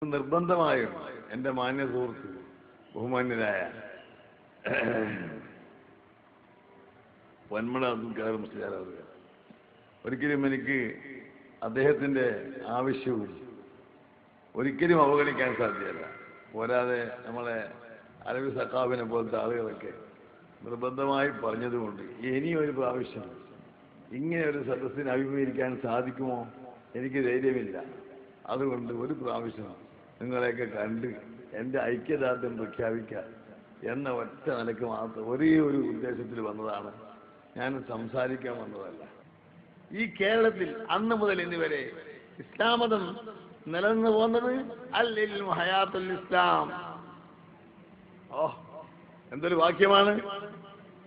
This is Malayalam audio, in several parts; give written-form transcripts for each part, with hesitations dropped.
നിർബന്ധമായും എൻ്റെ മാന്യ സുഹൃത്ത് ബഹുമാന്യനായ പൊന്മള അബ്ദുൽ ഖാദർ മുസ്ലിയാർ ഒരിക്കലും എനിക്ക് അദ്ദേഹത്തിൻ്റെ ആവശ്യവും ഒരിക്കലും അവഗണിക്കാൻ സാധ്യമല്ല. പോരാതെ നമ്മളെ അലവി സഖാബിനെ പോലത്തെ ആളുകളൊക്കെ നിർബന്ധമായി പറഞ്ഞതുകൊണ്ട് ഇനിയൊരു പ്രാവശ്യം ഇങ്ങനെ ഒരു സദസ്സിനെ അഭിമുഖീകരിക്കാൻ സാധിക്കുമോ എനിക്ക് ധൈര്യമില്ല. അതുകൊണ്ട് ഒരു പ്രാവശ്യം നിങ്ങളെയൊക്കെ കണ്ട് എൻ്റെ ഐക്യദാർഢ്യം പ്രഖ്യാപിക്കുക എന്ന ഒറ്റ നിലക്ക് മാത്രം ഒരേ ഒരു ഉദ്ദേശത്തിൽ വന്നതാണ്. ഞാൻ സംസാരിക്കാൻ വന്നതല്ല. ഈ കേരളത്തിൽ അന്ന് മുതൽ ഇന്ന് വരെ ഇസ്ലാം മതം നിലനിന്ന് പോകുന്നത് അൽ ഇൽമു ഹയാത്തുൽ ഇസ്ലാം. എന്തൊരു വാക്യമാണ്!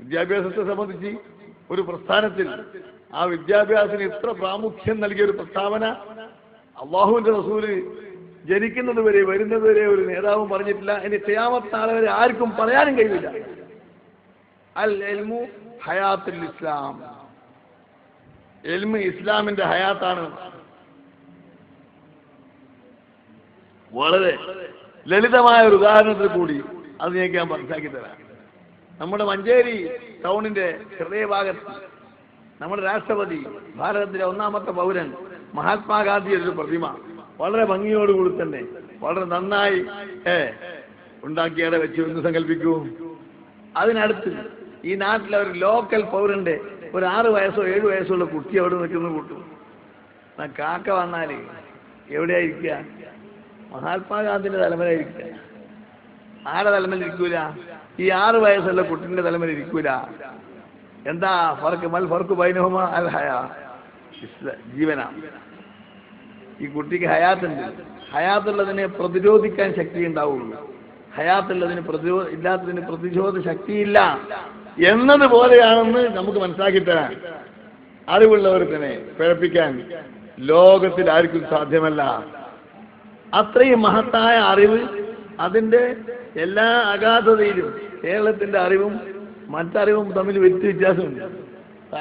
വിദ്യാഭ്യാസത്തെ സംബന്ധിച്ച് ഒരു പ്രസ്ഥാനത്തിൽ ആ വിദ്യാഭ്യാസത്തിന് ഇത്ര പ്രാമുഖ്യം നൽകിയ ഒരു പ്രസ്താവന അള്ളാഹുവിന്റെ റസൂല് ജനിക്കുന്നത് വരെ വരുന്നത് വരെ ഒരു നേതാവും പറഞ്ഞിട്ടില്ല. ഇനി ഖിയാമത്ത് നാൾ വരെ ആർക്കും പറയാനും കഴിയില്ല. അൽ ഇൽമു ഹയാത്തുൽ ഇസ്ലാം. ഇൽമ് ഇസ്ലാമിന്റെ ഹയാത്താണ്. വളരെ ലളിതമായ ഒരു ഉദാഹരണത്തിൽ കൂടി അത് ഞാൻ മനസ്സിലാക്കി തരാം. നമ്മുടെ മഞ്ചേരി ടൗണിന്റെ ഹൃദയഭാഗത്ത് നമ്മുടെ രാഷ്ട്രപതി, ഭാരതത്തിലെ ഒന്നാമത്തെ പൗരൻ മഹാത്മാഗാന്ധിയുടെ ഒരു പ്രതിമ വളരെ ഭംഗിയോടുകൂടി തന്നെ വളരെ നന്നായി ഉണ്ടാക്കിയവിടെ വെച്ച് എന്ന് സങ്കല്പിക്കൂ. അതിനടുത്ത് ഈ നാട്ടിലെ ഒരു ലോക്കൽ പൗരന്റെ ഒരു 6 വയസ്സോ 7 വയസ്സോ ഉള്ള കുട്ടി അവിടെ നിൽക്കുന്ന കൂട്ടും. കാക്ക വന്നാൽ എവിടെയായിരിക്കുക? മഹാത്മാഗാന്ധിന്റെ തലമുറയിരിക്കുക. ആരുടെ തലമുറ ഇരിക്കൂല? ഈ 6 വയസ്സുള്ള കുട്ടിന്റെ തലമുറ ഇരിക്കൂല. എന്താ ഫർക്ക്? മൽ ഫർക്ക് ബൈനഹുമ അൽ ഹയാ, ജീവന. ഈ കുട്ടിക്ക് ഹയാത്തുണ്ട്. ഹയാത്തുള്ളതിനെ പ്രതിരോധിക്കാൻ ശക്തി ഉണ്ടാവുള്ളൂ. ഹയാത്തുള്ളതിന് ഇല്ലാത്തതിന് പ്രതിരോധ ശക്തിയില്ല എന്നതുപോലെയാണെന്ന് നമുക്ക് മനസ്സിലാക്കി തരാൻ അറിവുള്ളവർക്കിനെ പിഴപ്പിക്കാൻ ലോകത്തിൽ ആർക്കും സാധ്യമല്ല. അത്രയും മഹത്തായ അറിവ്, അതിൻ്റെ എല്ലാ അഗാധതയിലും കേരളത്തിന്റെ അറിവും മറ്ററിവും തമ്മിൽ വ്യത്യാസമുണ്ട്.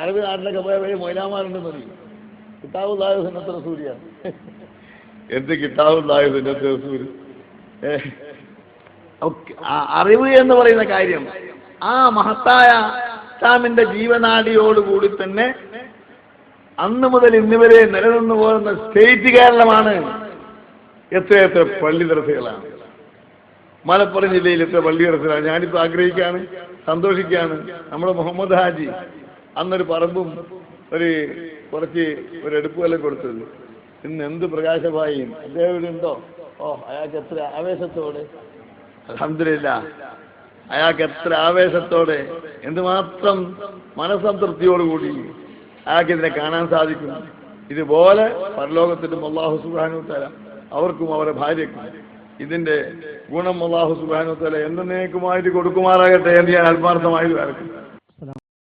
അറബ് നാട്ടിലൊക്കെ പോയ വഴി മൊയ്ലാമാരുണ്ടെന്ന് പറയും. കിതാബുല്ലാഹി സുന്നത്ത് റസൂലിയ. എന്ത് കിതാബുല്ലാഹി സുന്നത്ത് റസൂൽ? അറിവ് എന്ന് പറയുന്ന കാര്യം ആ മഹത്തായ ഇസ്ലാമിന്റെ ജീവനാഡിയോടുകൂടി തന്നെ അന്ന് മുതൽ ഇന്ന് വരെ നിലനിന്നു പോകുന്ന സ്റ്റേറ്റ് കേരളമാണ്. എത്രയെത്ര പള്ളി ദർസകളാണ് മലപ്പുറം ജില്ലയിൽ! എത്ര പള്ളി ദർസകളാണ്! ഞാനിപ്പോൾ ആഗ്രഹിക്കുകയാണ്, സന്തോഷിക്കുകയാണ്. നമ്മുടെ മുഹമ്മദ് ഹാജി അന്നൊരു പറമ്പും കുറച്ച് ഒരു എടുപ്പുകെല്ലാം കൊടുത്തത്. ഇന്ന് എന്ത് പ്രകാശമായും അദ്ദേഹം ഇവിടെ ഉണ്ടോ? അയാൾക്ക് എത്ര ആവേശത്തോടെ, അൽഹംദുലില്ലാഹ്, അയാൾക്ക് എത്ര ആവേശത്തോടെ, എന്തുമാത്രം മനസ്സംതൃപ്തിയോടുകൂടി അയാൾക്ക് ഇതിനെ കാണാൻ സാധിക്കും. ഇതുപോലെ പരലോകത്തിലും അല്ലാഹു സുബ്ഹാനഹു വ തആല അവർക്കും അവരുടെ ഭാര്യക്കും ഇതിന്റെ ഗുണം അല്ലാഹു സുബ്ഹാനഹു വ തആല എന്നേക്കുമായിട്ട് കൊടുക്കുമാറാകട്ടെ എന്ന് ഞാൻ ആത്മാർത്ഥമായി വരക്കും.